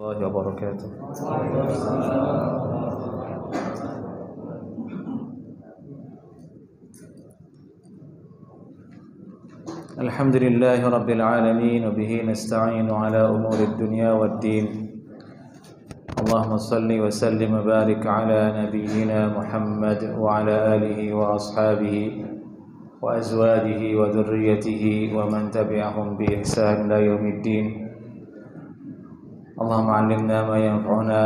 الله وبركاته. الحمد لله رب العالمين وبه نستعين على أمور الدنيا والدين. اللهم صل وسلم وبارك على نبينا محمد وعلى آله وأصحابه وأزواجه وذريته ومن تبعهم بإحسان إلى يوم الدين. اللهم علمنا ما ينفعنا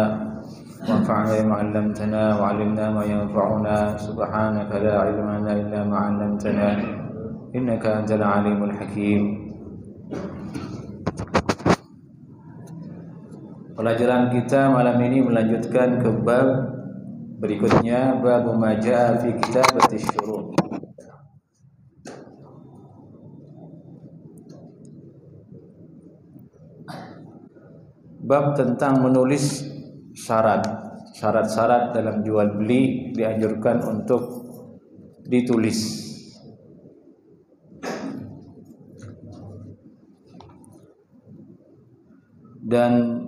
وانفعنا بما علمتنا وعلمنا ما ينفعنا سبحانك لا علم لنا إلا ما علمتنا إنك أنت العليم الحكيم. Pelajaran kita malam ini melanjutkan ke bab berikutnya, bab ma jaa fi kitabati syurut. Bab tentang menulis syarat-syarat dalam jual beli dianjurkan untuk ditulis. Dan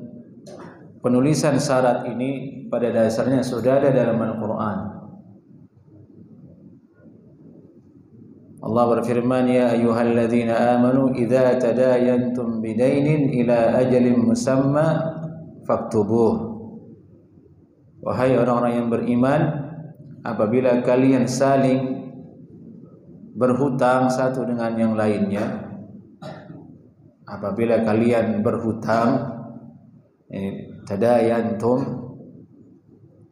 penulisan syarat ini pada dasarnya sudah ada dalam Al-Quran. Allah berfirman, ya ayyuhalladzina amanu idza tadayantum bidainin ila ajalin musamma faktubuh. Wahai orang-orang yang beriman, apabila kalian saling berhutang satu dengan yang lainnya, apabila kalian berhutang, ini tadayantum,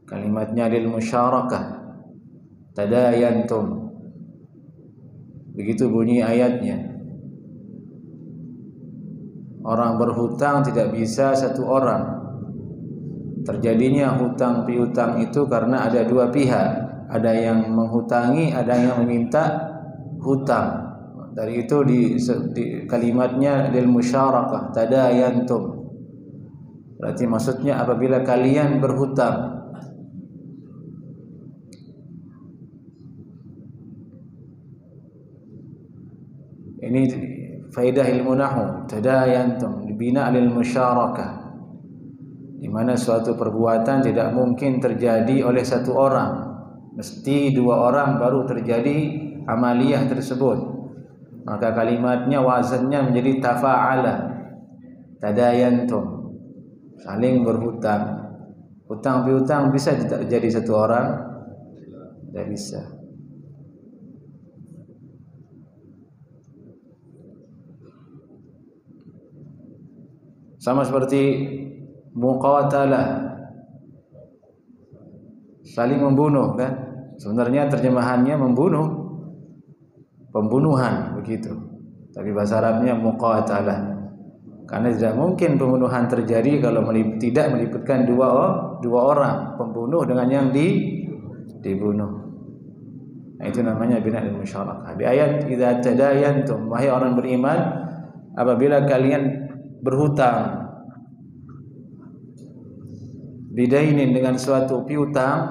kalimatnya lil musyarakah, tadayantum, begitu bunyi ayatnya. Orang berhutang tidak bisa satu orang. Terjadinya hutang piutang itu karena ada dua pihak, ada yang menghutangi, ada yang meminta hutang. Dari itu di kalimatnya lil musyarakah, tadayantum. Berarti maksudnya apabila kalian berhutang. Ini faedah ilmu nahwu, tadayantum dibina alil musyarakah, di mana suatu perbuatan tidak mungkin terjadi oleh satu orang, mesti dua orang baru terjadi amaliyah tersebut. Maka kalimatnya wazannya menjadi tafa'ala, tadayantum, saling berhutang. Hutang piutang bisa terjadi satu orang? Tidak bisa. Sama seperti muqatalah, saling membunuh kan? Sebenarnya terjemahannya membunuh, pembunuhan begitu. Tapi bahasa Arabnya muqatalah. Karena tidak mungkin pembunuhan terjadi kalau tidak melibatkan dua orang, pembunuh dengan yang dibunuh. Nah, itu namanya bina al musyarakah. Di ayat idza tadayantum, wahai orang beriman, apabila kalian berhutang bidainin dengan suatu piutang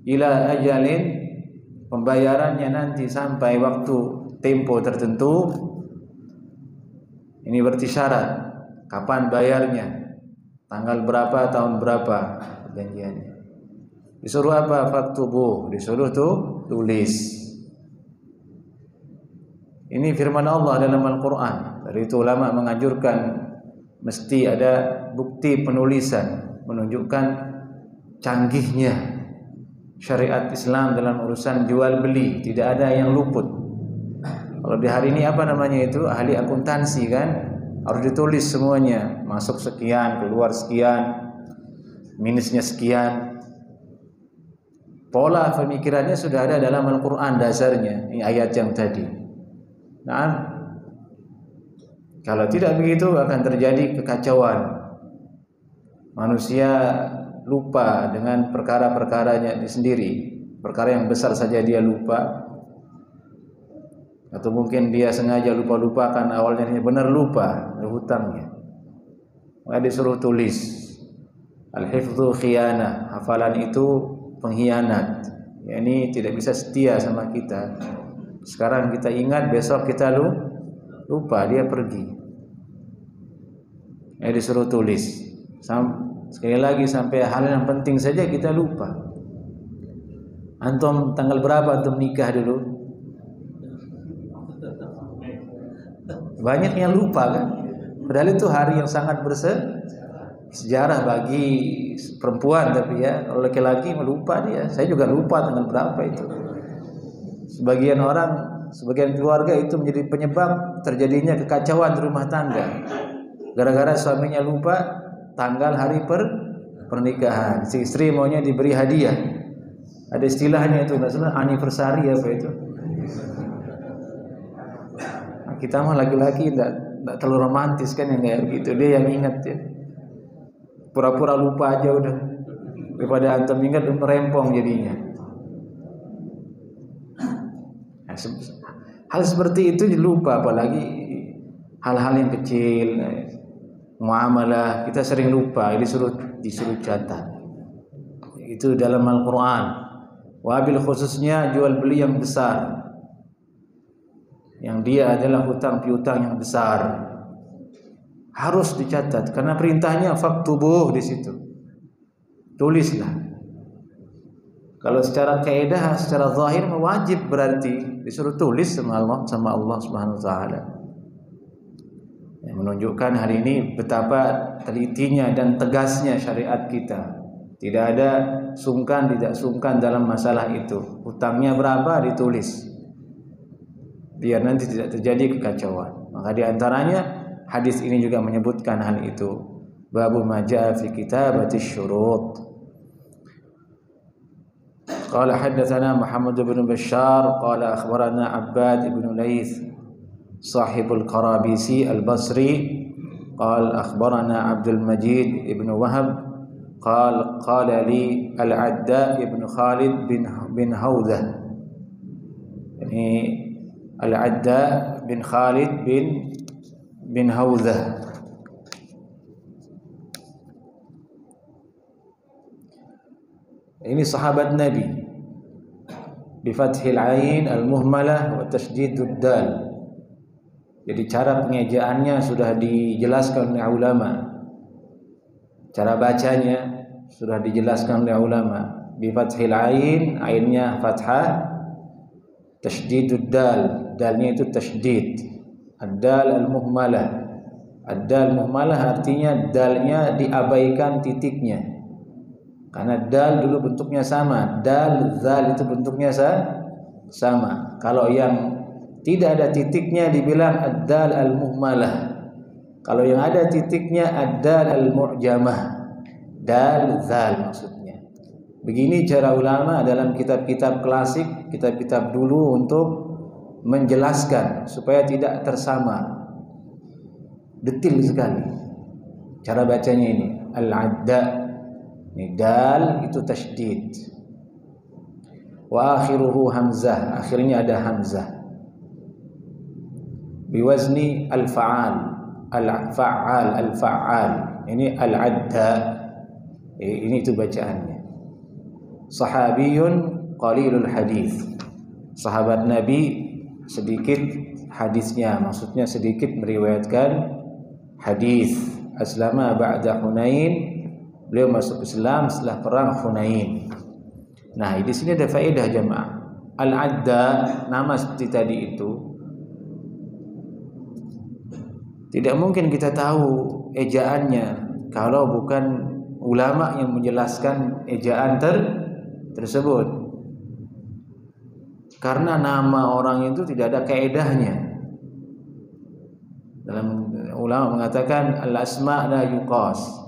ila ajalin, pembayarannya nanti sampai waktu tempo tertentu. Ini berarti syarat, kapan bayarnya, tanggal berapa, tahun berapa perjanjiannya. Disuruh apa? Faktubuh, disuruh tulis. Ini firman Allah dalam Al-Quran. Dari itu ulama menganjurkan mesti ada bukti penulisan, menunjukkan canggihnya syariat Islam dalam urusan jual beli. Tidak ada yang luput. Kalau di hari ini apa namanya itu? Ahli akuntansi kan? Harus ditulis semuanya. Masuk sekian, keluar sekian, minusnya sekian. Pola pemikirannya sudah ada dalam Al-Quran dasarnya. Ini ayat yang tadi. Nah, kalau tidak begitu akan terjadi kekacauan. Manusia lupa dengan perkara-perkaranya sendiri. Perkara yang besar saja dia lupa. Atau mungkin dia sengaja lupa-lupakan, awalnya benar lupa hutangnya. Maka disuruh tulis. Al-hifdzu khiyanah, hafalan itu pengkhianat. Ya, ini tidak bisa setia sama kita. Sekarang kita ingat, besok kita lupa, dia pergi. Disuruh tulis. Sekali lagi, sampai hal yang penting saja kita lupa. Antum tanggal berapa antum nikah dulu? Banyak yang lupa kan? Padahal itu hari yang sangat bersejarah bagi perempuan, tapi ya kalau laki-laki melupa dia. Saya juga lupa tanggal berapa itu. Sebagian orang, sebagian keluarga itu menjadi penyebab terjadinya kekacauan di rumah tangga. Gara-gara suaminya lupa tanggal hari pernikahan. Si istri maunya diberi hadiah. Ada istilahnya itu, nggak salah anniversary apa itu. Nah, kita mah laki-laki nggak terlalu romantis kan yang kayak gitu. Dia yang ingat ya. Pura-pura lupa aja udah. Daripada antum ingat merempong jadinya. Nah, hal seperti itu lupa, apalagi hal-hal yang kecil. Muamalah kita sering lupa, disuruh catat. Itu dalam Al-Quran. Wabil khususnya jual beli yang besar, yang dia adalah hutang piutang yang besar, harus dicatat karena perintahnya faktubuh di situ. Tulislah. Kalau secara kaidah, secara zahir wajib, berarti disuruh tulis sama Allah Subhanahu wa taala. Yang menunjukkan hari ini betapa telitinya dan tegasnya syariat kita. Tidak ada tidak sungkan dalam masalah itu. Hutangnya berapa ditulis, biar nanti tidak terjadi kekacauan. Maka di antaranya hadis ini juga menyebutkan hal itu. Babu ma jaa fi kitabati syurut. Qala haddatsana Muhammad bin Bashar qala akhbarana Abbad bin Laits sahibul Qarabisi al-Basri qala akhbarana Abdul Majid bin Wahab قال لي العداء بن خالد بن هوذة، يعني العداء بن خالد بن هوذة. Ini sahabat Nabi, bifathil ain al-muhmalah wa tasydidud dal. Jadi cara pengejaannya sudah dijelaskan oleh ulama. Cara bacanya sudah dijelaskan oleh ulama. Bi fathil ain, ainnya fathah, tasydidud dal, dalnya itu tasydid. Ad-dal al-muhmalah. Ad-dal muhmalah artinya dalnya diabaikan titiknya. Karena dal dulu bentuknya sama, dal zal itu bentuknya sama. Kalau yang tidak ada titiknya dibilang ad-dal al-muhmalah. Kalau yang ada titiknya ad-dal al-mu'jamah, dal zal maksudnya. Begini cara ulama dalam kitab-kitab klasik, kitab-kitab dulu untuk menjelaskan supaya tidak tersamar. Detil sekali cara bacanya ini. Al-adda, ini dal itu tasydid. Wa akhiruhu hamzah, akhirnya ada hamzah. Biwazni al-fa'al. Al-fa'al, al-fa'al. Ini al-adda. Ini itu bacaannya. Sahabiyun qalilul hadis. Sahabat Nabi sedikit hadisnya, maksudnya sedikit meriwayatkan hadis. Aslama ba'da Hunain. Beliau masuk Islam setelah perang Hunain. Nah, di sini ada faedah jemaah. Al-adda, nama seperti tadi itu, tidak mungkin kita tahu ejaannya kalau bukan ulama yang menjelaskan ejaan tersebut. Karena nama orang itu tidak ada kaedahnya. Dalam ulama mengatakan al-asma la yuqas.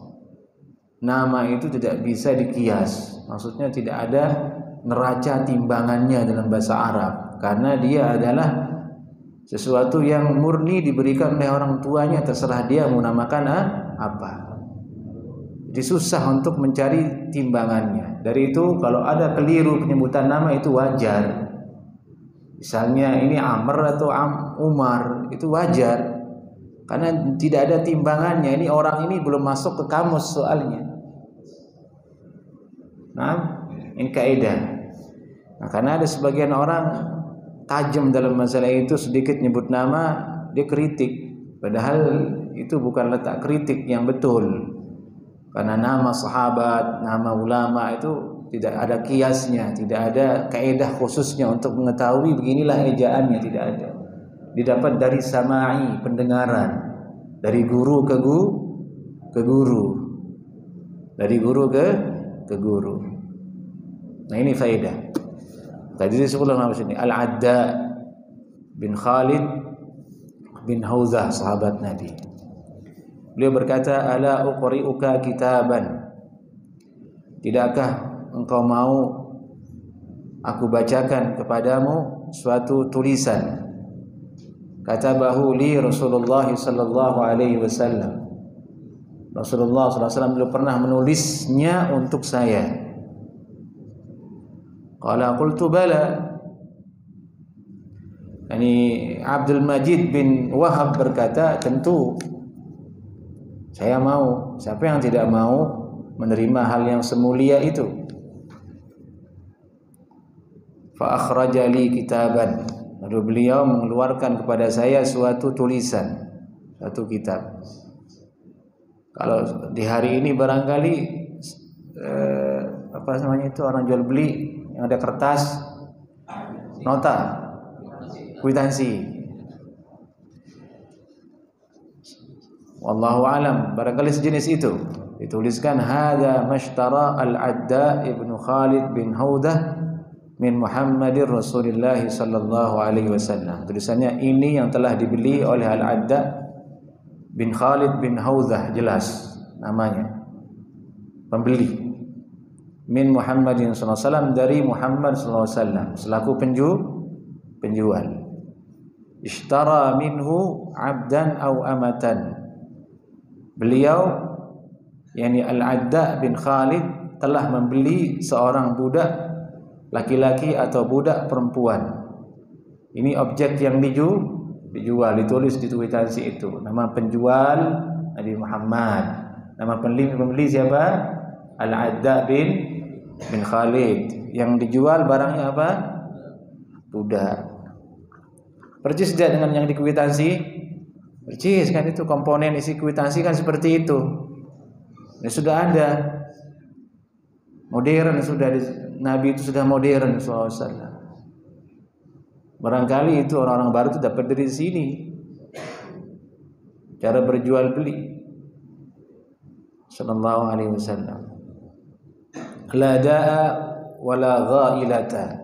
Nama itu tidak bisa dikias. Maksudnya tidak ada neraca timbangannya dalam bahasa Arab. Karena dia adalah sesuatu yang murni diberikan oleh orang tuanya, terserah dia mau namakan apa. Jadi susah untuk mencari timbangannya. Dari itu kalau ada keliru penyebutan nama itu wajar. Misalnya ini Amr atau Umar, itu wajar. Karena tidak ada timbangannya. Ini orang ini belum masuk ke kamus soalnya. Nah, ini kaidah. Nah, karena ada sebagian orang tajam dalam masalah itu, sedikit nyebut nama dia kritik, padahal itu bukan letak kritik yang betul. Karena nama sahabat, nama ulama itu tidak ada kiasnya, tidak ada kaidah khususnya untuk mengetahui beginilah ejaannya, tidak ada. Didapat dari sama'i, pendengaran, dari guru ke guru, dari guru ke guru. Nah ini faedah. Tadi disebutkan nama sini Al-Adda bin Khalid bin Hauzah, sahabat Nabi. Beliau berkata, ala uqri'uka kitaban, tidakkah engkau mau aku bacakan kepadamu suatu tulisan? Katabahu li Rasulullah sallallahu alaihi wasallam. Rasulullah sallallahu alaihi wasallam beliau pernah menulisnya untuk saya. Qala qultu bala. Abdul Majid bin Wahab berkata, tentu saya mau. Siapa yang tidak mau menerima hal yang semulia itu? Fa akhraja li kitaban. Lalu beliau mengeluarkan kepada saya suatu tulisan, satu kitab. Kalau di hari ini barangkali apa namanya itu, orang jual beli yang ada kertas nota, kwitansi. Wallahu alam, barangkali sejenis itu. Dituliskan hadza mashtara al-Adda ibnu Khalid bin Haudah min Muhammadir Rasulillah sallallahu alaihi wasallam. Tulisannya ini yang telah dibeli oleh Al-Adda bin Khalid bin Haudah, jelas namanya, pembeli. Min Muhammadin sallallahu alaihi wasallam, dari Muhammad sallallahu alaihi wasallam, selaku penjual. Ishtara minhu 'abdan aw amatan. Beliau, yakni Al-Adda bin Khalid, telah membeli seorang budak laki-laki atau budak perempuan. Ini objek yang dijual, ditulis di kwitansi itu. Nama penjual Nabi Muhammad. Nama pembeli siapa? Al-Adda bin Khalid. Yang dijual barangnya apa? Budak. Percis tidak dengan yang di kwitansi? Percis kan, itu komponen isi kwitansi kan seperti itu. Ini sudah ada. Modern sudah, Nabi itu sudah modern SAW. Barangkali itu orang-orang baru itu dapat dari sini, cara berjual beli. Sallallahu alaihi wasallam. La da'a wala ghailata.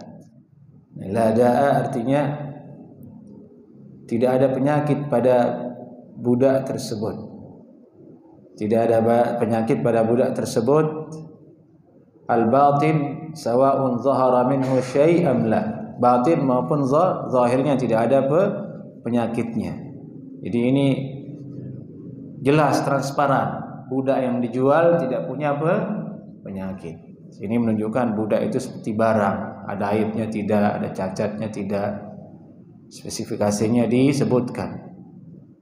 La da'a artinya tidak ada penyakit pada budak tersebut. Tidak ada penyakit pada budak tersebut. Al-batin sawa'un zahara minhu syai'am la. Batin maupun zahirnya tidak ada penyakitnya. Jadi ini jelas, transparan. Budak yang dijual tidak punya penyakit. Ini menunjukkan budak itu seperti barang. Ada aibnya tidak, ada cacatnya tidak. Spesifikasinya disebutkan.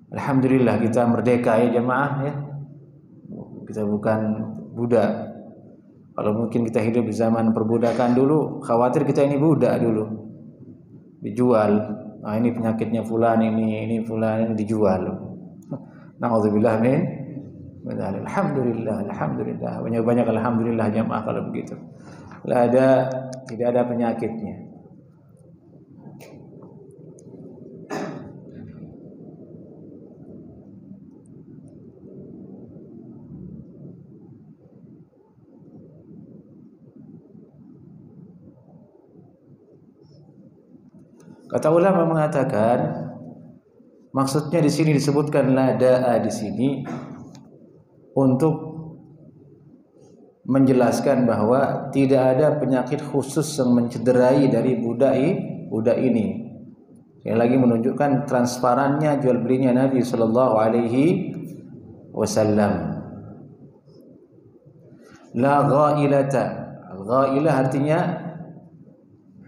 Alhamdulillah kita merdeka ya jemaah ya. Kita bukan budak. Kalau mungkin kita hidup di zaman perbudakan dulu, khawatir kita ini budak dulu. Dijual. Nah, ini penyakitnya fulan, ini fulan, ini dijual. Nauzubillah min. Alhamdulillah, alhamdulillah. Banyak alhamdulillah jemaah kalau begitu. Tidak ada penyakitnya. Kata ulama mengatakan, maksudnya di sini disebutkan la da'a di sini untuk menjelaskan bahwa tidak ada penyakit khusus yang mencederai dari budak ini. Yang lagi menunjukkan transparannya jual belinya Nabi sallallahu alaihi wasallam. La ghailata. Al-ghailah artinya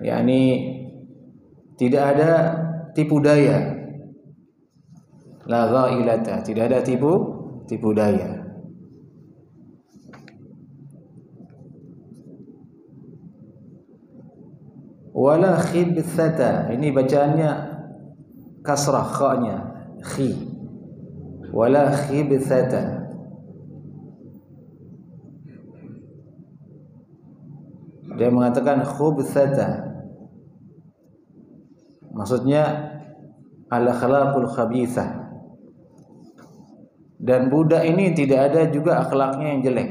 yakni tidak ada tipu daya. La ghailata, tidak ada tipu daya. Wala khibthata, ini bacaannya kasrah kha-nya, khi. Wala khibthata. Dia mengatakan khubthata, maksudnya al-akhlaqul khabithah. Dan budak ini tidak ada juga akhlaknya yang jelek.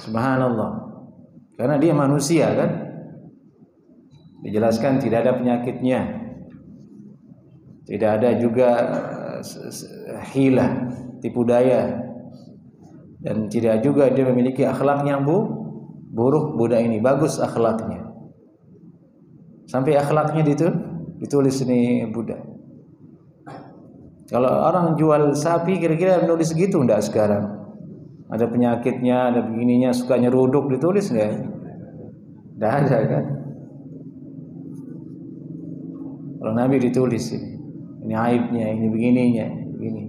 Subhanallah. Karena dia manusia kan. Dijelaskan tidak ada penyakitnya. Tidak ada juga hilah, tipu daya. Dan tidak juga dia memiliki akhlak yang buruk. Budak ini bagus akhlaknya. Sampai akhlaknya ditulis ini budak. Kalau orang jual sapi kira-kira menulis gitu enggak sekarang? Ada penyakitnya, ada begininya, suka nyeruduk, ditulis enggak? Enggak ada kan? Kalau Nabi ditulis ini aibnya, ini begininya, begini.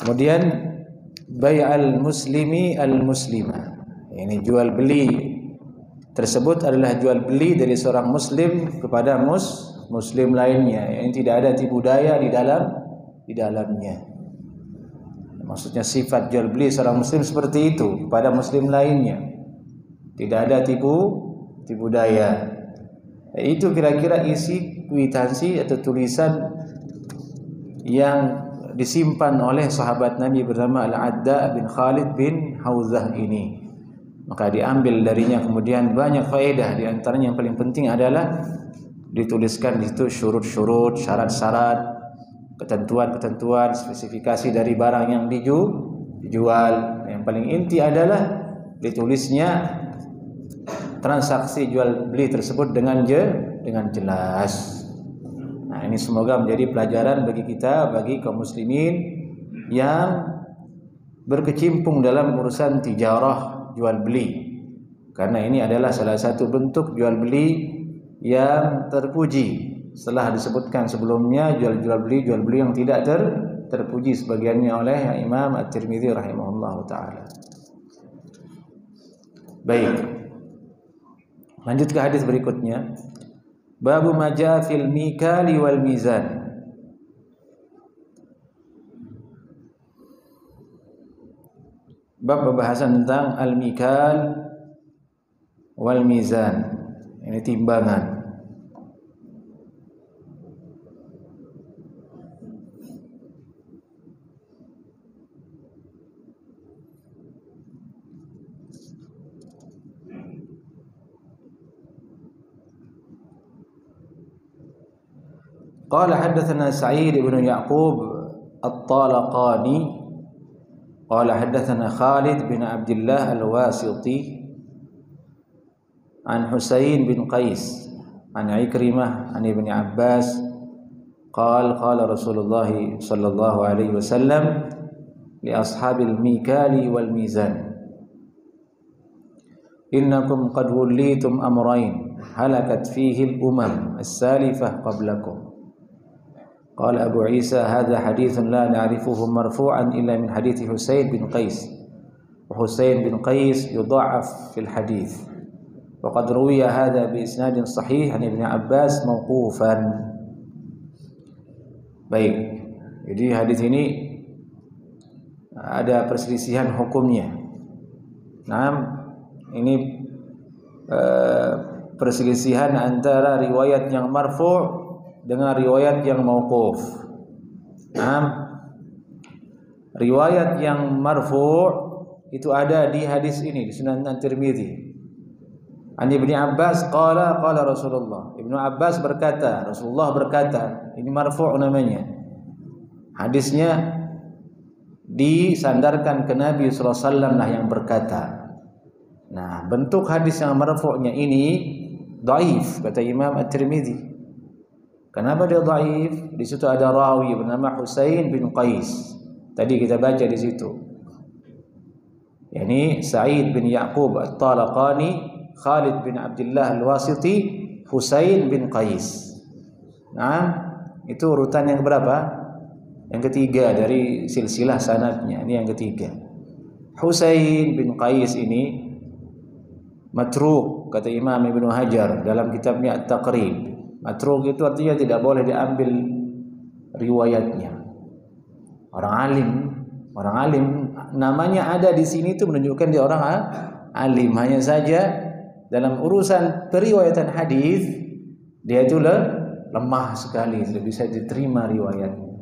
Kemudian bai'al muslimi al-muslimah. Ini jual beli tersebut adalah jual beli dari seorang muslim kepada muslim lainnya. Yang tidak ada tipu daya di dalamnya. Maksudnya sifat jual beli seorang muslim seperti itu kepada muslim lainnya. Tidak ada tipu daya. Itu kira-kira isi kwitansi atau tulisan yang disimpan oleh sahabat Nabi bernama Al-Adda bin Khalid bin Hauzah ini. Maka diambil darinya kemudian banyak faedah. Di antaranya yang paling penting adalah dituliskan di situ syurut-syurut, syarat-syarat, ketentuan-ketentuan, spesifikasi dari barang yang dijual. Yang paling inti adalah ditulisnya transaksi jual beli tersebut dengan jelas. Nah, ini semoga menjadi pelajaran bagi kita, bagi kaum muslimin yang berkecimpung dalam urusan tijarah jual beli. Karena ini adalah salah satu bentuk jual beli yang terpuji. Setelah disebutkan sebelumnya jual beli yang tidak terpuji sebagiannya oleh Imam At-Tirmidzi rahimahullahu taala. Baik. Lanjut ke hadis berikutnya. Babu maja fil mikali wal mizan. Bab pembahasan tentang al-mikal wal mizan. Ini timbangan. قال حدثنا سعيد بن يعقوب الطالقاني قال حدثنا خالد بن عبد الله الواسطي عن حسين بن قيس عن عكرمة عن ابن عباس قال قال رسول الله صلى الله عليه وسلم لأصحاب الميكال والميزان إنكم قد وليتم أمرين هلكت فيه الأمم السالفة قبلكم. قال أبو عيسى هذا حديث لا نعرفه مرفوعا إلا من حديث حسين بن قيس وحسين بن قيس يضعف في الحديث وقد روي هذا بإسناد صحيح عن ابن عباس موقوفا. Baik, jadi hadis ini ada perselisihan hukumnya. Nah, ini perselisihan antara riwayat yang marfu' dengan riwayat yang mauquf. Nah, riwayat yang marfu' itu ada di hadis ini di Sunan At-Tirmidzi. An Ibnu Abbas qala qala Rasulullah. Ibnu Abbas berkata, Rasulullah berkata. Ini marfu' namanya. Hadisnya disandarkan ke Nabi sallallahu alaihi wasallam lah yang berkata. Nah, bentuk hadis yang marfu'nya ini dhaif kata Imam At-Tirmidzi. Kenapa dia dhaif? Di situ ada rawi bernama Husain bin Qais. Tadi kita baca di situ. Yani Sa'id bin Ya'qub At-Talaqani, Khalid bin Abdullah Al-Wasiti, Husain bin Qais. Nah, itu urutan yang berapa? Yang ketiga dari silsilah sanadnya. Ini yang ketiga. Husain bin Qais ini matruk, kata Imam Ibnu Hajar dalam kitabnya At-Taqrib. Matruk itu artinya tidak boleh diambil riwayatnya. Orang alim namanya ada di sini itu menunjukkan dia orang alim. Hanya saja dalam urusan periwayatan hadis dia itu lemah sekali, tidak bisa diterima riwayatnya.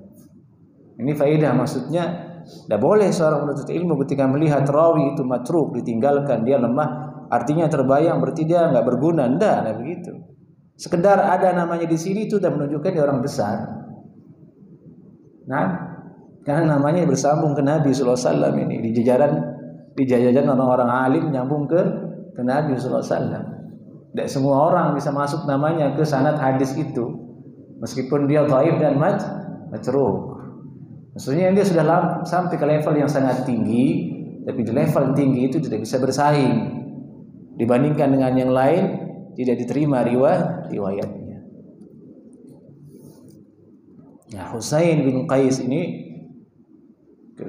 Ini faedah, maksudnya tidak boleh seorang penuntut ilmu ketika melihat rawi itu matruk, ditinggalkan, dia lemah, artinya terbayang berarti dia nggak berguna. Enggak begitu. Sekedar ada namanya di sini itu sudah menunjukkan dia orang besar. Nah, karena namanya bersambung ke Nabi sallallahu alaihi wasallam, ini di jajaran orang-orang alim nyambung ke Nabi sallallahu alaihi wasallam. Tidak semua orang bisa masuk namanya ke sanad hadis itu, meskipun dia dhaif dan matruk. Maksudnya dia sudah sampai ke level yang sangat tinggi, tapi di level tinggi itu tidak bisa bersaing dibandingkan dengan yang lain, tidak diterima riwayatnya. Ya, Husain bin Qais ini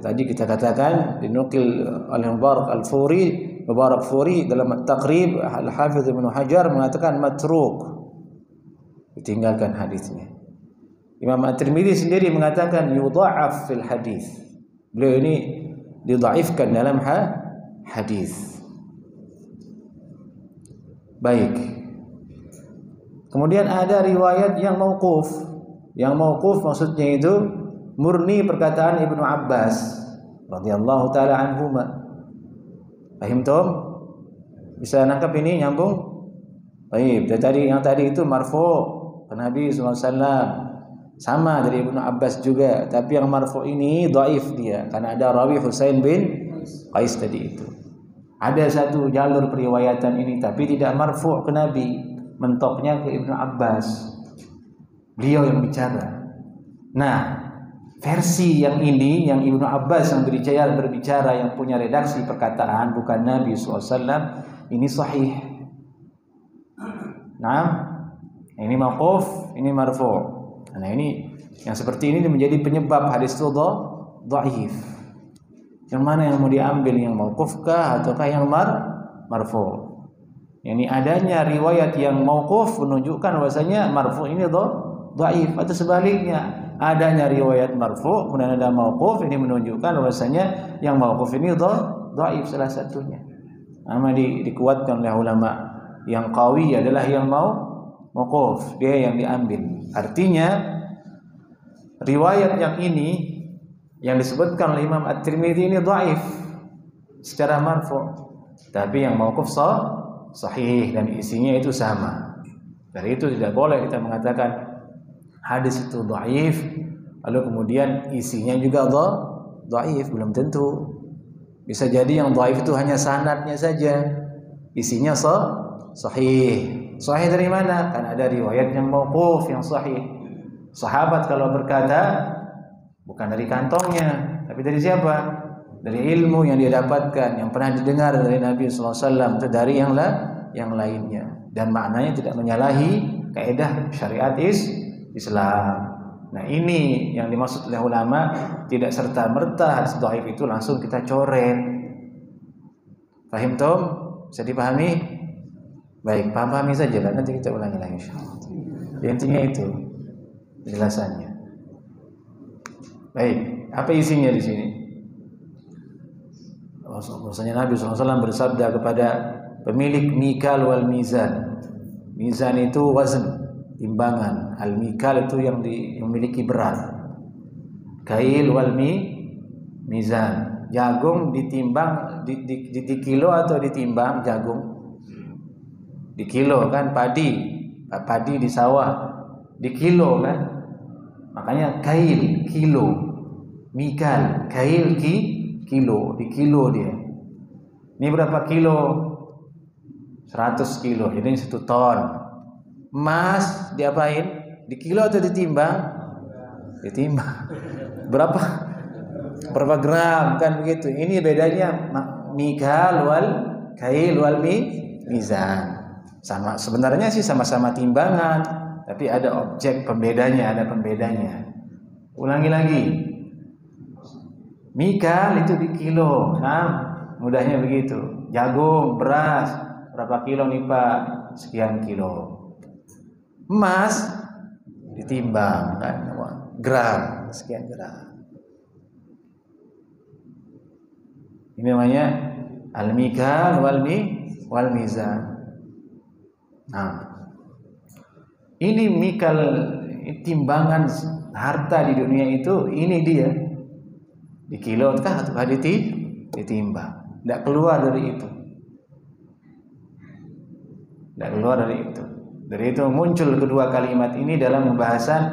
tadi kita katakan dinukil oleh Mubarak Furi dalam At-Taqrib. Al-Hafidz Ibnu Hajar mengatakan matruk, ditinggalkan hadisnya. Imam At-Tirmidzi sendiri mengatakan yudha'af fil hadis. Beliau ini didhaifkan dalam hadis. Baik. Kemudian ada riwayat yang mauquf. Yang mauquf maksudnya itu murni perkataan Ibnu Abbas radhiyallahu taala anhuma. Paham Tom? Bisa nangkap ini, nyambung? Baik, yang tadi itu marfu' ke Nabi sallallahu alaihi wasallam. Sama dari Ibnu Abbas juga, tapi yang marfu' ini dhaif dia karena ada rawi Husain bin Qais tadi itu. Ada satu jalur periwayatan ini tapi tidak marfu' ke Nabi, mentoknya ke Ibnu Abbas. Beliau yang bicara. Nah, versi yang ini, yang Ibnu Abbas yang berbicara, yang punya redaksi perkataan, bukan Nabi SAW, ini sahih. Nah, ini mauquf, ini marfu'. Nah, ini yang seperti ini menjadi penyebab hadis itu dhaif. Yang mana yang mau diambil, yang mauquf kah ataukah yang marfu'? Ini adanya riwayat yang mauquf menunjukkan bahwasanya marfu' ini dhaif, atau sebaliknya adanya riwayat marfu' kemudian ada mauquf, ini menunjukkan bahwasanya yang mauquf ini dhaif salah satunya. Nama dikuatkan oleh ulama, yang qawi adalah yang mauquf, dia yang diambil. Artinya riwayat yang ini yang disebutkan oleh Imam At-Tirmidzi ini dhaif secara marfu', tapi yang mauquf sahih dan isinya itu sama. Dari itu tidak boleh kita mengatakan hadis itu dhaif lalu kemudian isinya juga dhaif, belum tentu. Bisa jadi yang dhaif itu hanya sanadnya saja, isinya sahih. Sahih dari mana? Kan ada riwayat yang mauquf yang sahih. Sahabat kalau berkata bukan dari kantongnya, tapi dari siapa? Dari ilmu yang dia dapatkan, yang pernah didengar dari Nabi SAW, itu dari yang lainnya, dan maknanya tidak menyalahi kaidah syariat Islam. Nah, ini yang dimaksud oleh ulama, tidak serta-merta hadis dhaif itu langsung kita coret. Paham Tom? Bisa dipahami? Baik, pahami saja lah, nanti kita ulangi lagi insyaallah. Intinya itu penjelasannya. Baik, apa isinya di sini? Bahwasanya Nabi SAW bersabda kepada pemilik mikal wal mizan. Mizan itu wazn, timbangan. Al mikal itu yang memiliki berat. Kail wal mizan. Jagung ditimbang di kilo atau ditimbang jagung? Di kilo kan, padi di sawah di kilo kan, makanya kail kilo, mikal kail kilo, di kilo dia. Ini berapa kilo? 100 kilo, jadi 1 ton. Emas diapain? Di kilo atau ditimbang? Ditimbang. Berapa gram kan begitu. Ini bedanya mikal wal kail wal mizan. Sama, sebenarnya sih sama-sama timbangan, tapi ada objek pembedanya, ada pembedanya. Ulangi lagi. Mikal itu di kilo. Nah, mudahnya begitu. Jagung, beras berapa kilo nih Pak? Sekian kilo. Emas ditimbang kan, gram, sekian gram. Ini namanya al-mikal wal mizan. Nah, ini mikal, timbangan harta di dunia itu, ini dia. Di kilo kah atau ditimbang? Tidak keluar dari itu. Tidak keluar dari itu. Dari itu muncul kedua kalimat ini dalam pembahasan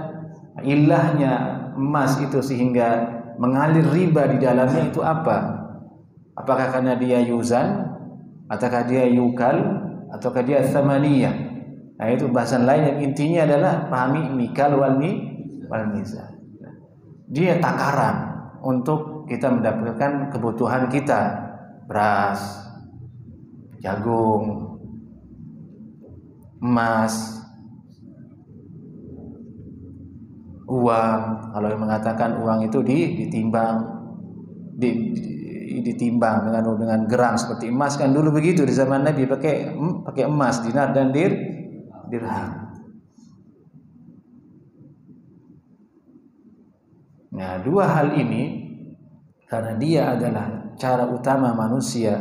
ilahnya emas itu sehingga mengalir riba di dalamnya itu apa? Apakah karena dia yuzan, ataukah dia yukal, ataukah dia thamaniyah? Nah, itu bahasan lain yang intinya adalah pahami mikal wal mizan. Dia takaran untuk kita mendapatkan kebutuhan kita, beras, jagung, emas, uang. Kalau yang mengatakan uang itu ditimbang dengan gram seperti emas, kan dulu begitu di zaman Nabi pakai emas, dinar dan dirham. Nah, dua hal ini karena dia adalah cara utama manusia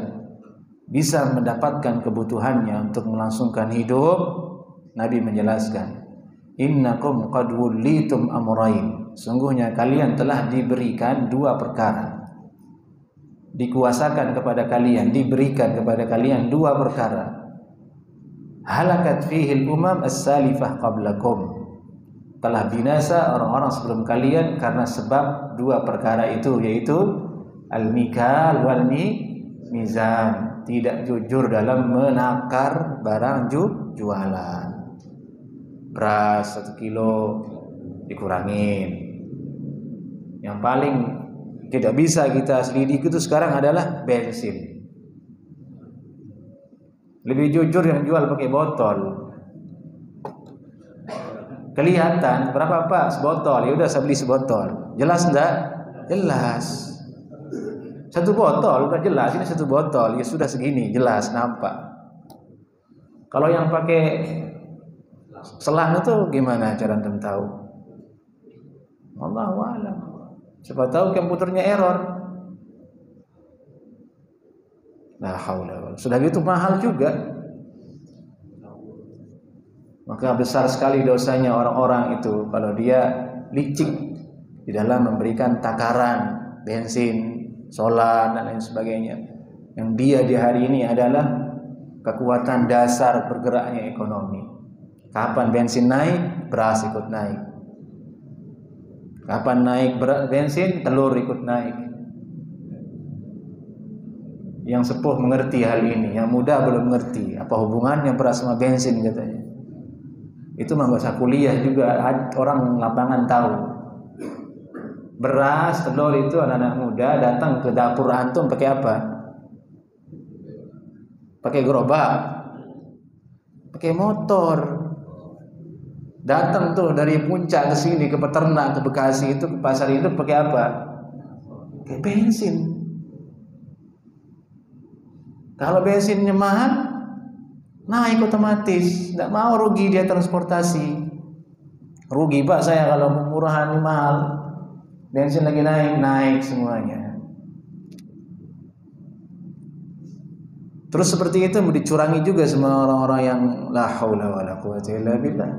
bisa mendapatkan kebutuhannya untuk melangsungkan hidup. Nabi menjelaskan, innakum qad wullitum amrayn, sungguhnya kalian telah diberikan dua perkara, dikuasakan kepada kalian, diberikan kepada kalian dua perkara. Halakat fihi al-umam as-salifah qablakum, telah binasa orang-orang sebelum kalian karena sebab dua perkara itu, yaitu al-mikal wal mizan, tidak jujur dalam menakar barang jualan. Beras 1 kilo dikurangin. Yang paling tidak bisa kita selidiki itu sekarang adalah bensin. Lebih jujur yang jual pakai botol. Kelihatan berapa Pak sebotol? Ya udah saya beli sebotol. Jelas enggak? Jelas. Satu botol udah jelas, ini satu botol, ya sudah segini, jelas nampak. Kalau yang pakai selang itu gimana cara antum tahu? Wallahu a'lam. Siapa tahu komputernya error. La haula. Sudah gitu mahal juga. Maka besar sekali dosanya orang-orang itu kalau dia licik di dalam memberikan takaran bensin, solar dan lain sebagainya. Yang dia di hari ini adalah kekuatan dasar bergeraknya ekonomi. Kapan bensin naik, beras ikut naik. Kapan naik bensin, telur ikut naik. Yang sepuh mengerti hal ini, yang muda belum mengerti. Apa hubungannya beras sama bensin katanya. Itu mah enggak usah kuliah juga, orang lapangan tahu. Beras, telur itu anak-anak muda datang ke dapur antum pakai apa? Pakai gerobak, pakai motor. Datang tuh dari puncak ke sini, ke peternak, ke Bekasi itu, ke pasar itu pakai apa? Pakai bensin. Kalau bensinnya mahal, naik otomatis. Tidak mau rugi dia transportasi. Rugi Pak saya kalau murahan ini mahal. Bensin lagi naik semuanya. Terus seperti itu mau dicurangi juga sama orang-orang yang la haula wala quwwata illa billah.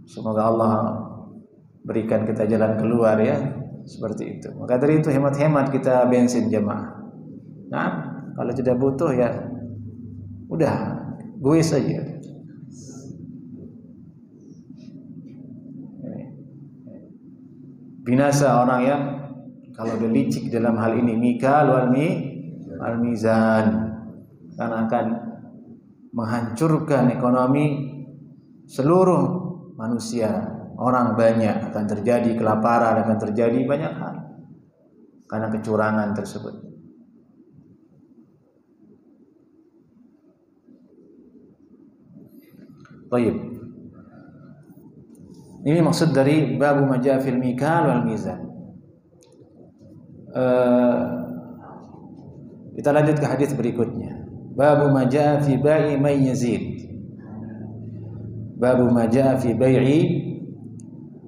Semoga Allah berikan kita jalan keluar ya, seperti itu. Maka dari itu hemat-hemat kita bensin jemaah. Nah, kalau tidak butuh ya udah gue saja. Binasa orang yang kalau dia licik dalam hal ini, mikal wal mizan, karena akan menghancurkan ekonomi seluruh manusia. Orang banyak, akan terjadi kelaparan, akan terjadi banyak hal karena kecurangan tersebut. Baik. Ini maksud dari babu majaa fil mikal wal mizan. Kita lanjut ke hadis berikutnya. Babu ma jaa fi bai'i man yazid. Babu ma jaa fi bai'i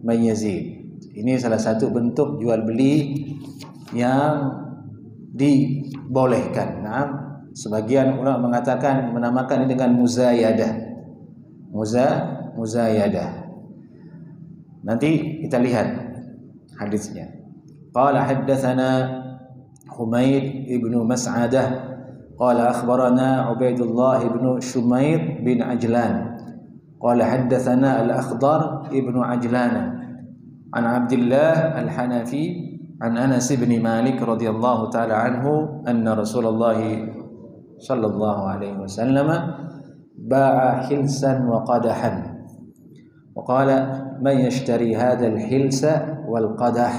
man yazid. Ini salah satu bentuk jual beli yang dibolehkan. Nah, sebagian ulama mengatakan menamakan ini dengan muzayadah. Muzayadah. Nanti kita lihat hadisnya. Qala haddatsana Humaid ibnu Mas'adah qala akhbarana Ubaidullah ibnu Shumair bin Ajlan qala haddatsana Al-Akhdar ibnu Ajlana an Abdullah Al-Hanafi an Anas bin Malik radhiyallahu taala anhu anna Rasulullah sallallahu alaihi wasallam ba'a hilsan wa qadahan wa qala man yashtari hadha al-hilsa wal qadah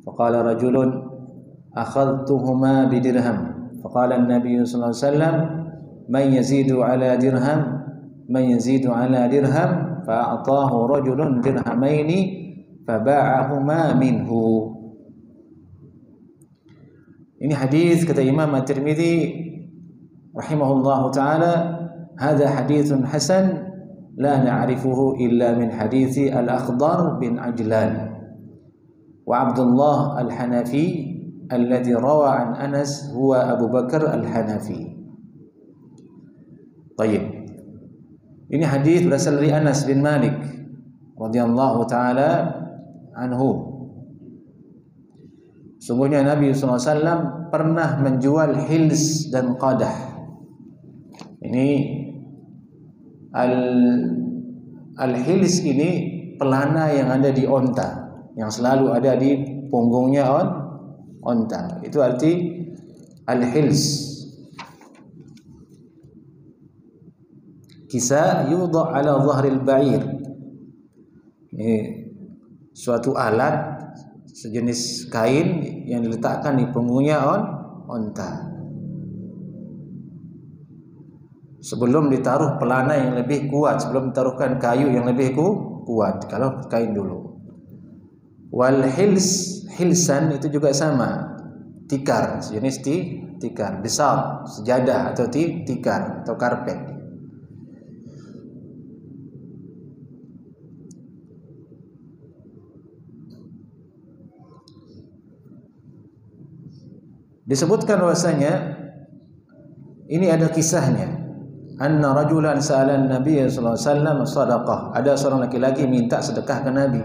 faqala rajulun akhadtuhuma bidirham faqala an-nabiy sallallahu alaihi wasallam man yazidu ala dirham fa'atahu rajulun dirhamaini faba'ahuma minhu. Ini hadis kata Imam At-Tirmidzi rahimahullahu taala, hadza haditsun hasan la na'rifuhu illa min hadithi Al-Akhdar bin Ajlan wa Abdullah Al-Hanafi alladhi rawa an Anas huwa Abu Bakar Al-Hanafi. Baik. Ini hadis berasal dari Anas bin Malik radhiyallahu taala anhu. Sungguhnya Nabi SAW pernah menjual hils dan qadah. Ini al-hils ini pelana yang ada di onta, yang selalu ada di punggungnya onta. Itu arti al-hils. Kisa yudha ala dhahril ba'ir. Ini suatu alat sejenis kain yang diletakkan di punggungnya onta. Sebelum ditaruh pelana yang lebih kuat, sebelum ditaruhkan kayu yang lebih kuat, kalau kain dulu. Wal hilsan itu juga sama, tikar, sejenis tikar besar, sejadah atau tikar atau karpet. Disebutkan bahwasanya ini ada kisahnya. Anna rajulan sa'alan Nabi sallallahu alaihi wasallam sadaqah. Ada seorang laki-laki minta sedekah ke Nabi.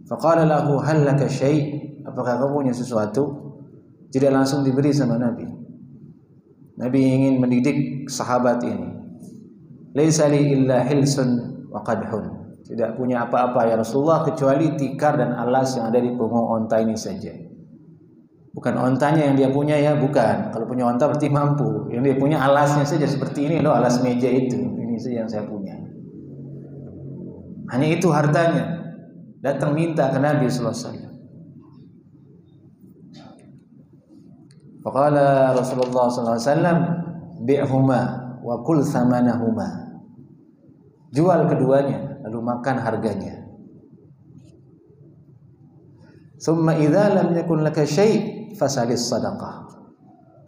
Faqala lahu hal laka syai'? Apakah kamu punya sesuatu? Tidak langsung diberi sama Nabi. Nabi ingin mendidik sahabat ini. Laisa li illa hilsun wa qadhun. Tidak punya apa-apa ya Rasulullah kecuali tikar dan alas yang ada di punggung onta ini saja. Bukan ontanya yang dia punya ya, bukan. Kalau punya onta berarti mampu. Yang dia punya alasnya saja seperti ini loh, alas meja itu. Ini saja yang saya punya. Hanya itu hartanya. Datang minta ke Nabi sallallahu alaihi wasallam. Faqala Rasulullah sallallahu alaihi wasallam bi'huma wa kul thamanahuma. Jual keduanya lalu makan harganya. Summa idza lam yakun laka syai' fasalis sadaqah.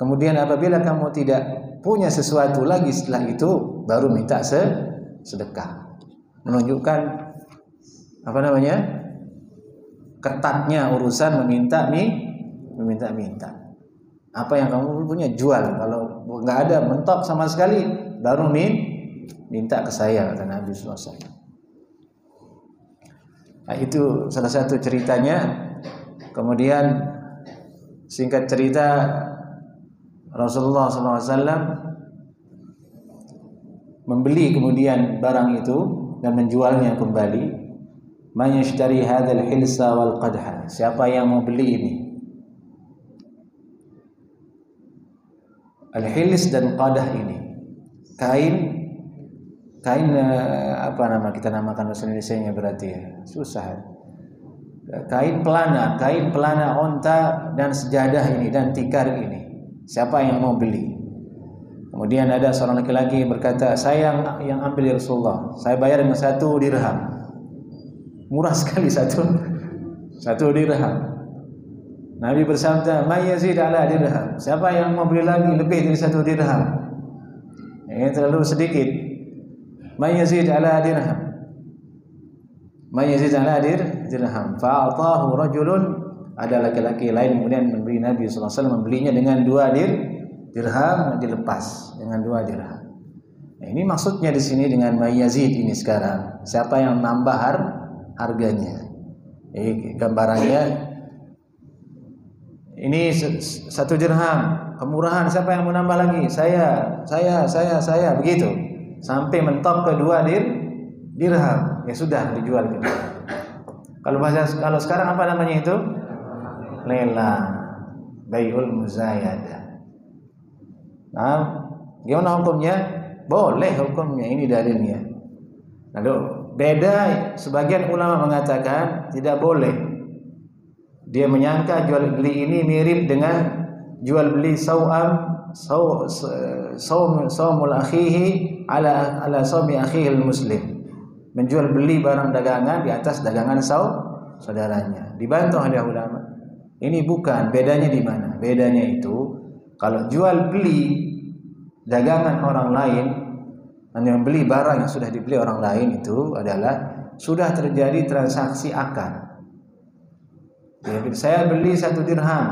Kemudian apabila kamu tidak punya sesuatu lagi setelah itu, baru minta sedekah. Menunjukkan apa namanya? Ketatnya urusan meminta. Apa yang kamu punya jual. Kalau nggak ada mentok sama sekali, baru minta ke saya, kata Nabi sallallahu alaihi wasallam. Nah, itu salah satu ceritanya. Kemudian singkat cerita, Rasulullah SAW membeli kemudian barang itu dan menjualnya kembali. Man yashtari hadzal hilsa wal qadha. Siapa yang mau beli ini? Al-hils dan qadah ini kain apa nama kita namakan bahasa Indonesianya berarti ya? Susah. Kain pelana onta dan sejadah ini dan tikar ini. Siapa yang mau beli? Kemudian ada seorang laki-laki yang berkata, saya yang ambil ya Rasulullah. Saya bayar dengan 1 dirham. Murah sekali satu dirham. Nabi bersabda, "May yazid ala dirham." Siapa yang mau beli lagi lebih dari 1 dirham? Ini terlalu sedikit. May yazid ala dirham. May yazid ala dirham. Fa'atahu rajulun, ada laki-laki lain kemudian memberi Nabi sallallahu alaihi wasallam, membelinya dengan 2 dirham, dilepas dengan 2 dirham. Nah, ini maksudnya di sini dengan may yazid ini sekarang. Siapa yang nambah harganya? Gambarannya ini 1 dirham, kemurahan, siapa yang mau nambah lagi? Saya, begitu. Sampai mentok ke 2 dirham, ya sudah dijual gitu. Kalau sekarang apa namanya itu? Lelang, bai'ul muzayadah. Nah, gimana hukumnya? Boleh hukumnya, ini dalilnya. Lalu beda, sebagian ulama mengatakan tidak boleh. Dia menyangka jual beli ini mirip dengan jual beli saumul akhihi ala saumi akhihil muslim. Menjual beli barang dagangan di atas dagangan saudaranya. Dibantah oleh ulama. Ini bukan, bedanya di mana? Bedanya itu kalau jual beli dagangan orang lain, yang beli barang yang sudah dibeli orang lain itu adalah sudah terjadi transaksi akad. Jadi saya beli 1 dirham,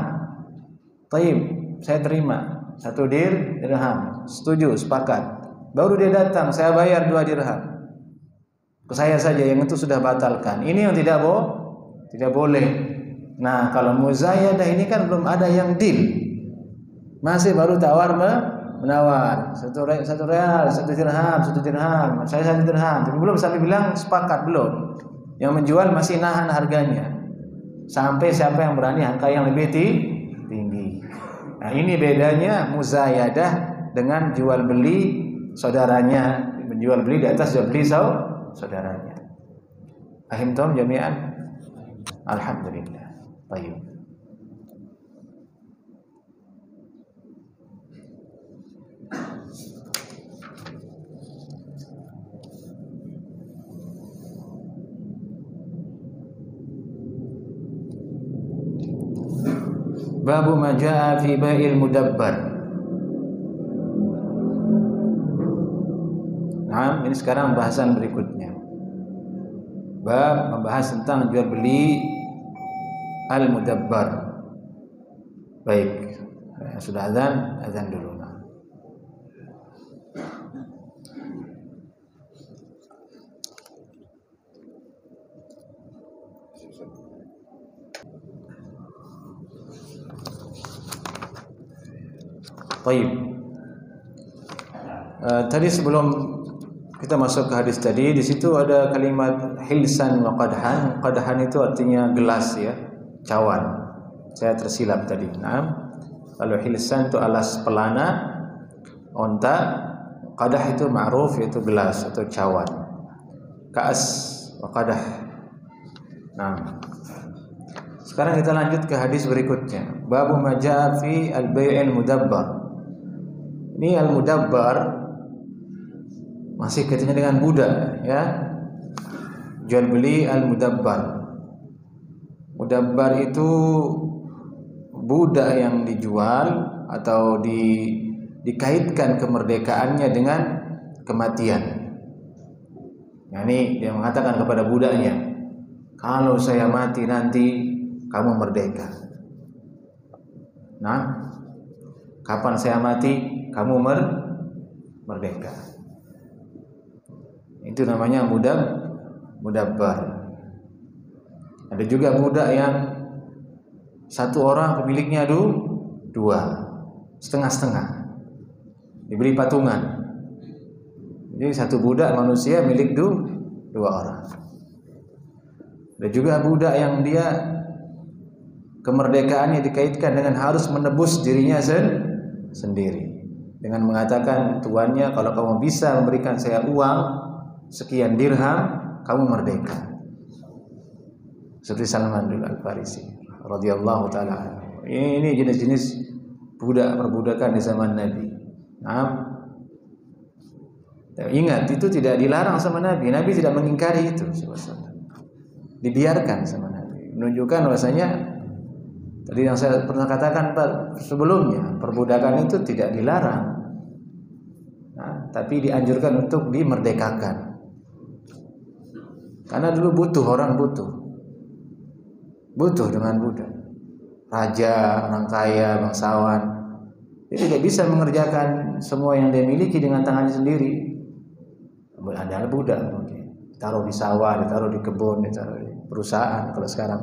taib, saya terima 1 dirham, setuju, sepakat. Baru dia datang, saya bayar 2 dirham. Ke saya saja, yang itu sudah batalkan. Ini yang tidak boleh. Nah, kalau muzayadah ini kan belum ada yang deal, masih baru tawar menawar, 1 real, 1 dirham, 1 dirham, saya 1 dirham, tapi belum sampai bilang sepakat, belum. Yang menjual masih nahan harganya. Sampai siapa yang berani angka yang lebih tinggi. Nah, ini bedanya muzayadah dengan jual beli saudaranya, menjual beli di atas jual beli saudaranya. Ahimtum jami'an? Alhamdulillah. Baik. Babu ma jaa fi bai'il mudabbar. Nah, ini sekarang bahasan berikutnya. Bab membahas tentang jual beli al-mudabbar. Baik, sudah azan dulu. Baik. Tadi sebelum kita masuk ke hadis tadi, di situ ada kalimat hilsan wa qadhan. Qadhan itu artinya gelas ya, cawan. Saya tersilap tadi. Nah, kalau hilsan itu alas pelana onta, qadah itu ma'ruf, yaitu gelas atau cawan. Ka'as wa qadah. Nah, sekarang kita lanjut ke hadis berikutnya. Babu ma jaa fi al-bai'il mudabbar. Ini al-mudabbar masih kaitannya dengan budak ya. Jual beli al-mudabbar. Mudabbar itu budak yang dijual atau dikaitkan kemerdekaannya dengan kematian. Yani dia mengatakan kepada budaknya, kalau saya mati nanti kamu merdeka. Nah, kapan saya mati kamu merdeka. Itu namanya mudabbar. Ada juga budak yang satu orang pemiliknya 2, setengah-setengah, diberi patungan. Jadi satu budak manusia milik 2 orang. Ada juga budak yang dia kemerdekaannya dikaitkan dengan harus menebus dirinya sendiri, dengan mengatakan tuannya, kalau kamu bisa memberikan saya uang sekian dirham, kamu merdeka. Seperti Salman Al-Farisi radhiyallahu taala. Ini jenis-jenis budak perbudakan di zaman Nabi. Nah, ingat, itu tidak dilarang sama Nabi. Nabi tidak mengingkari itu, dibiarkan sama Nabi, menunjukkan bahwasanya Tadi yang saya pernah katakan sebelumnya, perbudakan itu tidak dilarang, tapi dianjurkan untuk dimerdekakan. Karena dulu orang butuh dengan budak. Raja, orang kaya, bangsawan, dia tidak bisa mengerjakan semua yang dia miliki dengan tangannya sendiri. Ada budak, taruh di sawah, ditaruh di kebun, ditaruh di perusahaan. Kalau sekarang,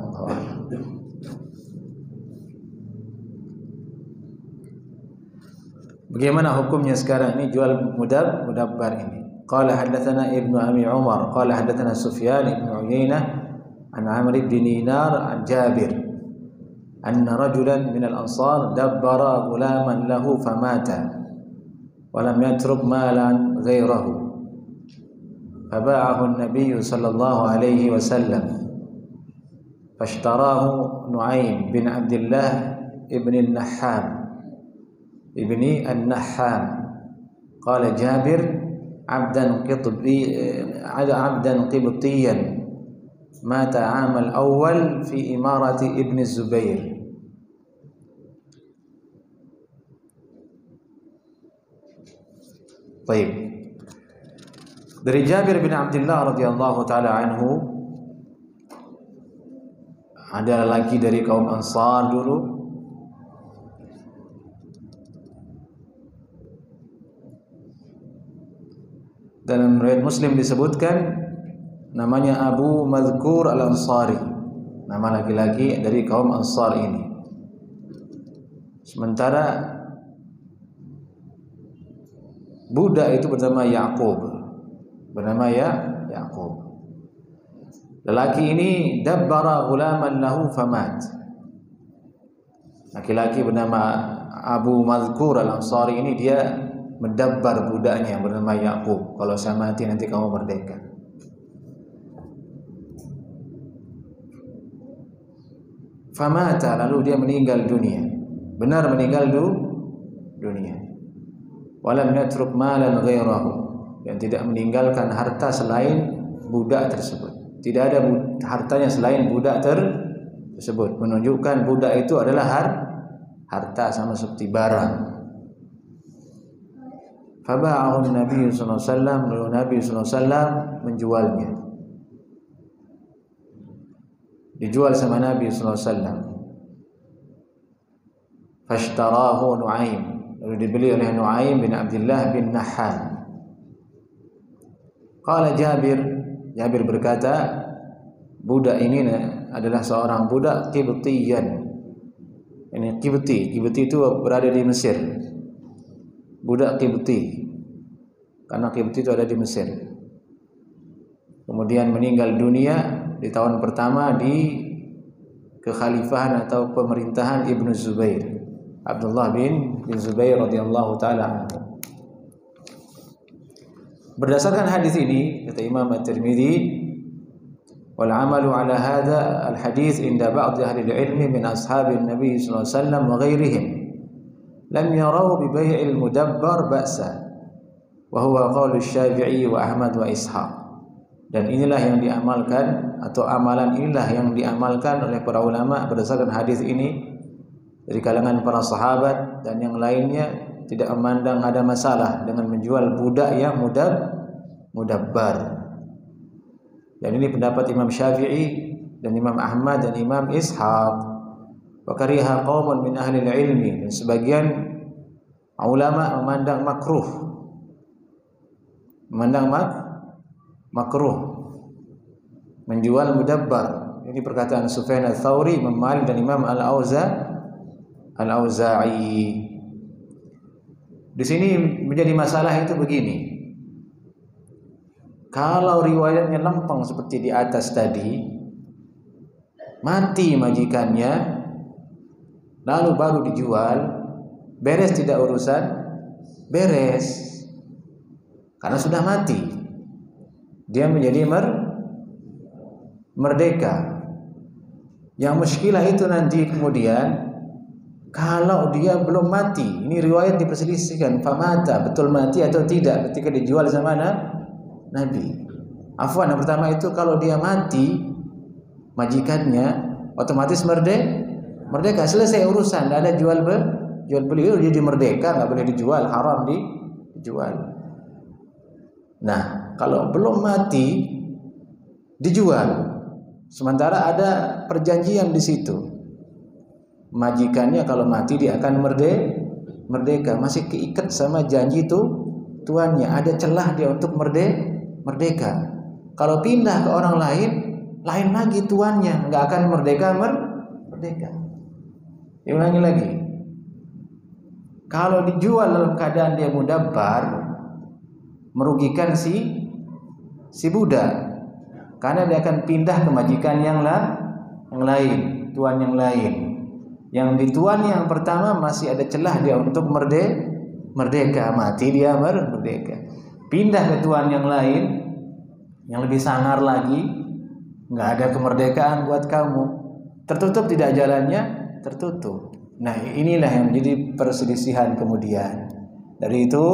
bagaimana hukumnya sekarang ini jual mudabbar ini? Qala hadatsana Ibnu Abi Umar, qala hadatsana Sufyan ibn Uyainah an Amr bin Dinar an Jabir anna rajulan min al-ansar dabbara ghulaman lahu famata wa lam yatruk malan ghairahu faba'ahu an-nabiy sallallahu alaihi wasallam fashtarahu Nu'aym bin Abdullah ibn al-Nahham ibni An-Nahham. Qala Jabir abdan qibtiyan mata 'am al-awwal fi imarati ibn Zubair. Baik. Dari Jabir bin Abdullah radhiyallahu taala anhu, ada lelaki dari kaum Ansar dulu, dalam riwayat Muslim disebutkan namanya Abu Madhkur Al-Ansari, nama laki-laki dari kaum Ansar ini. Sementara budak itu bernama Yaqub. Lelaki ini dabbara ghulaman lahu famat. Laki-laki bernama Abu Madhkur Al-Ansari ini dia mendabbar budaknya yang bernama Yaqub. Kalau saya mati nanti kamu merdeka. Famata, lalu dia meninggal dunia. Benar meninggal dunia. Walam yatruk malan ghairahu, dan tidak meninggalkan harta selain budak tersebut. Tidak ada hartanya selain budak tersebut. Menunjukkan budak itu adalah harta, sama seperti barang. Faba'ahu Nabi sallallahu alaihi wasallam, lalu Nabi sallallahu alaihi wasallam menjualnya. Dijual sama Nabi sallallahu alaihi wasallam. Fashtarahu Nu'aym, lalu dibeli oleh Nu'aym bin Abdullah bin Nahham. Qala Jabir berkata, budak ini adalah seorang budak Qibtiyan. Ini Qibti itu berada di Mesir. Budak Qibti, karena Qibti itu ada di Mesir. Kemudian meninggal dunia di tahun pertama di kekhalifahan atau pemerintahan Ibnu Zubair, Abdullah bin Zubair radhiyallahu taala anhu. Berdasarkan hadis ini, kata Imam At-Tirmidzi, wal amalu ala hadha al-hadits inda ba'd ahli al-ilm min ashabin Nabi sallallahu alaihi wasallam wa ghairihim lam yarau bi bai'il mudabbar ba'sa wa huwa qaulu Syafi'i wa Ahmad wa Ishaq. Dan inilah yang diamalkan, atau amalan inilah yang diamalkan oleh para ulama berdasarkan hadis ini dari kalangan para sahabat dan yang lainnya, tidak memandang ada masalah dengan menjual budak yang mudabbar. Dan ini pendapat Imam Syafi'i dan Imam Ahmad dan Imam Ishaq. Wa kariha qaumun min ahli ilmi, dan sebagian ulama memandang makruh menjual mudabbar. Ini perkataan Sufyan Ats-Tsauri, Imam Malik dan Imam Al-Auza'i. Di sini menjadi masalah itu begini. Kalau riwayatnya lempeng seperti di atas tadi, mati majikannya lalu baru dijual, beres tidak urusan? Beres. Karena sudah mati. Dia menjadi merdeka. Yang muskilah itu nanti kemudian kalau dia belum mati. Ini riwayat diperselisihkan, famata, betul mati atau tidak ketika dijual sama Nabi. Afwan, yang pertama itu kalau dia mati majikannya otomatis Merdeka, selesai urusan, tidak ada jual beli. Dia jadi merdeka, nggak boleh dijual, haram dijual. Nah, kalau belum mati dijual. Sementara ada perjanjian di situ. Majikannya kalau mati dia akan merdeka, masih keikat sama janji itu tuannya. Ada celah dia untuk merdeka. Kalau pindah ke orang lain lagi tuannya, nggak akan merdeka. Diulangi lagi. Kalau dijual dalam keadaan dia mudabbar, merugikan si budak, karena dia akan pindah ke majikan yang lain, tuan yang lain. Yang di tuan yang pertama masih ada celah dia untuk merdeka, mati dia merdeka. Pindah ke tuan yang lain, yang lebih sangar lagi, nggak ada kemerdekaan buat kamu. Tertutup tidak jalannya? Tertutup. Nah, inilah yang menjadi perselisihan kemudian. Dari itu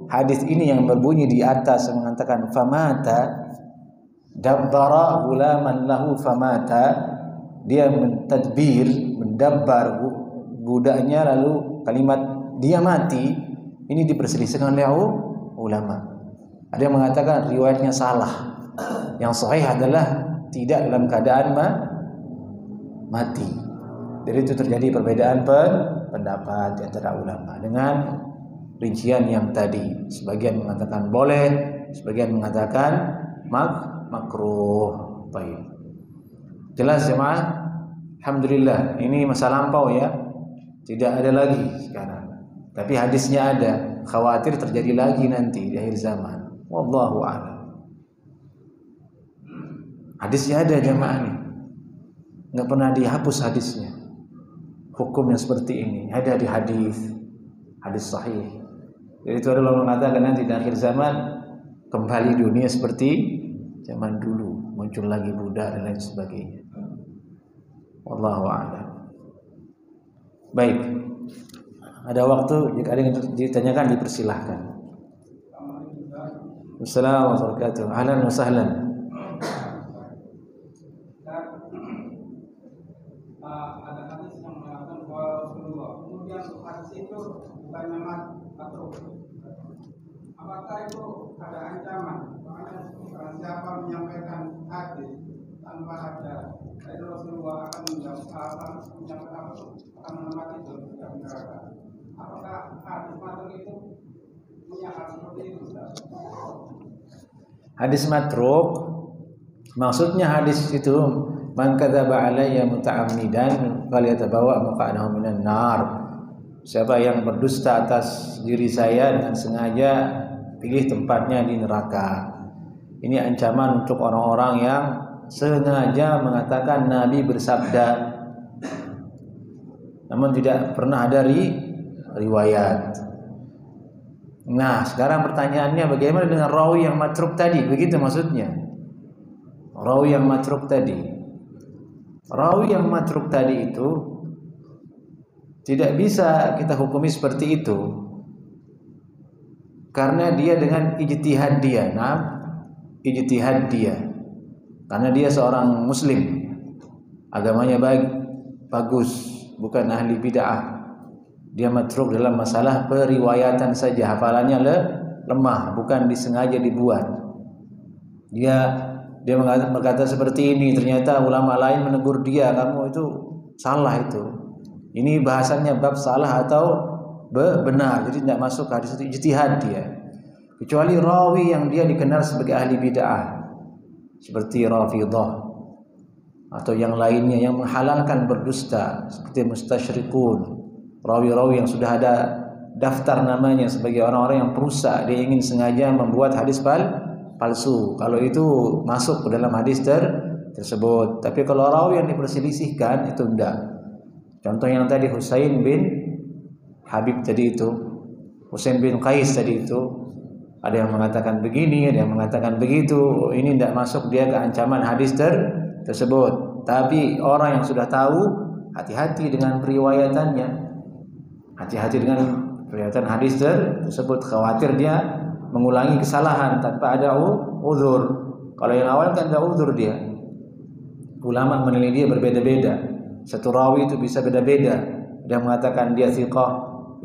hadis ini yang berbunyi di atas mengatakan famata dabbara gulaman lahu famata, dia mentadbir, mendabbar budaknya, lalu kalimat dia mati, ini diperselisihkan oleh ulama. Ada yang mengatakan riwayatnya salah. Yang sahih adalah tidak dalam keadaan mati. Dari itu terjadi perbedaan pendapat di antara ulama dengan rincian yang tadi. Sebagian mengatakan boleh, sebagian mengatakan makruh. Baik. Jelas jemaah? Alhamdulillah, ini masa lampau ya. Tidak ada lagi sekarang. Tapi hadisnya ada. Khawatir terjadi lagi nanti di akhir zaman. Wallahu a'lam. Hadisnya ada jemaah ini. Enggak pernah dihapus hadisnya. Hukum yang seperti ini ada di hadis sahih. Jadi itu adalah mengatakan nanti di akhir zaman kembali dunia seperti zaman dulu, muncul lagi budak dan lain sebagainya. Wallahu a'lam. Baik. Ada waktu, jika ada yang ditanyakan dipersilahkan. Assalamualaikum warahmatullahi wabarakatuh. Ahlan wa sahlan. Ada hadis yang mengatakan bahwa kemudian hadis itu bukannya makruh. Apakah itu ada ancaman? Karena siapa menyampaikan hadis tanpa ada dari Rasulullah akan menyampaikan akan menempati itu tidak neraka. Apakah hadis matruk itu punya hal seperti itu? Hadis matruk maksudnya hadis itu man kadzaba alayya muta'ammidan falyatabawa maq'adahu minan nar. Siapa yang berdusta atas diri saya dengan sengaja, pilih tempatnya di neraka. Ini ancaman untuk orang-orang yang sengaja mengatakan Nabi bersabda namun tidak pernah ada riwayat. Nah, sekarang pertanyaannya bagaimana dengan rawi yang matruk tadi? Begitu maksudnya. Rawi yang matruk tadi. Rawi yang matruk tadi itu tidak bisa kita hukumi seperti itu. Karena dia dengan ijtihad dia. Nah, ijtihad dia. Karena dia seorang muslim. Agamanya bagus, bukan ahli bid'ah. Dia matruk dalam masalah periwayatan saja, hafalannya lemah, bukan disengaja dibuat. Dia berkata seperti ini, ternyata ulama lain menegur dia, kamu itu salah itu. Ini bahasannya bab salah atau benar, jadi tidak masuk hadis itu, ijtihad dia. Kecuali rawi yang dia dikenal sebagai ahli bid'ah, seperti Rafidhah atau yang lainnya yang menghalalkan berdusta, seperti mustasyrikun. Rawi-rawi yang sudah ada daftar namanya sebagai orang-orang yang perusak, dia ingin sengaja membuat hadis palsu. Kalau itu masuk ke dalam hadis tersebut. Tapi kalau rawi yang diperselisihkan itu enggak. Contoh yang tadi Husain bin Habib tadi itu, Husain bin Qais tadi itu, ada yang mengatakan begini, ada yang mengatakan begitu. Ini tidak masuk dia ke ancaman hadis tersebut. Tapi orang yang sudah tahu, hati-hati dengan periwayatannya. Hati-hati dengan periwayatan hadis tersebut, khawatir dia mengulangi kesalahan tanpa ada uzur. Kalau yang awal kan ada uzur dia. Ulama menilai dia berbeda-beda. Satu rawi itu bisa beda-beda. Ada yang mengatakan dia thiqah,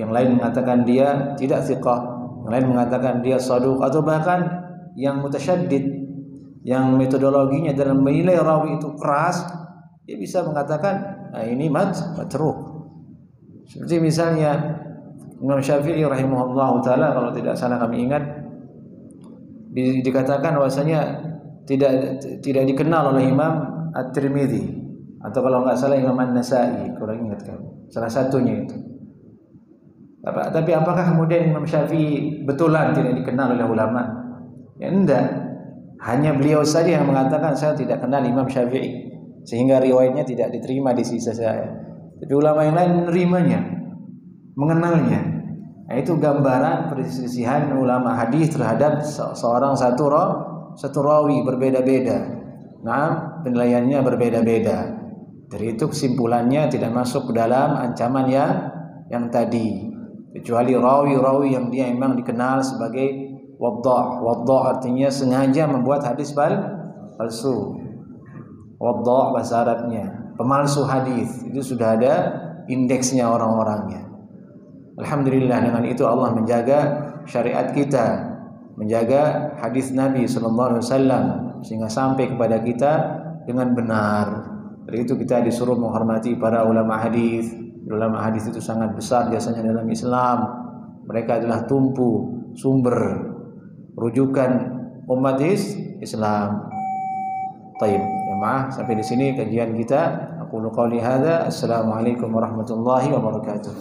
yang lain mengatakan dia tidak thiqah, yang lain mengatakan dia saduq, atau bahkan yang mutasyaddid, yang metodologinya dalam menilai rawi itu keras, dia bisa mengatakan ini matruk. Seperti misalnya Imam Syafi'i rahimahullah taala, kalau tidak salah kami ingat, dikatakan bahwasanya tidak dikenal oleh Imam At-Tirmidzi, atau kalau nggak salah Imam An-Nasa'i, kurang ingat kan, salah satunya itu. Tapi apakah kemudian Imam Syafi'i betulan tidak dikenal oleh ulama? Ya enggak, hanya beliau saja yang mengatakan saya tidak kenal Imam Syafi'i, sehingga riwayatnya tidak diterima di sisa saya. Tapi ulama yang lain menerimanya, mengenalnya. Nah, itu gambaran perselisihan ulama hadis terhadap seorang satu rawi berbeda-beda. Nah, penilaiannya berbeda-beda. Dari itu kesimpulannya tidak masuk ke dalam ancaman yang tadi, kecuali rawi-rawi yang dia memang dikenal sebagai waddah'. Waddah' artinya sengaja membuat hadis palsu. Waddah' bahasa Arabnya pemalsu hadis. Itu sudah ada indeksnya orang-orangnya. Alhamdulillah, dengan itu Allah menjaga syariat kita, menjaga hadis Nabi sallallahu alaihi wasallam sehingga sampai kepada kita dengan benar. Dari itu kita disuruh menghormati para ulama hadis. Ulama hadis itu sangat besar jasanya dalam Islam. Mereka adalah tumpu sumber rujukan umat Islam. Taib. Jemaah, sampai di sini kajian kita. Aku qouli hadza. Assalamualaikum warahmatullahi wabarakatuh.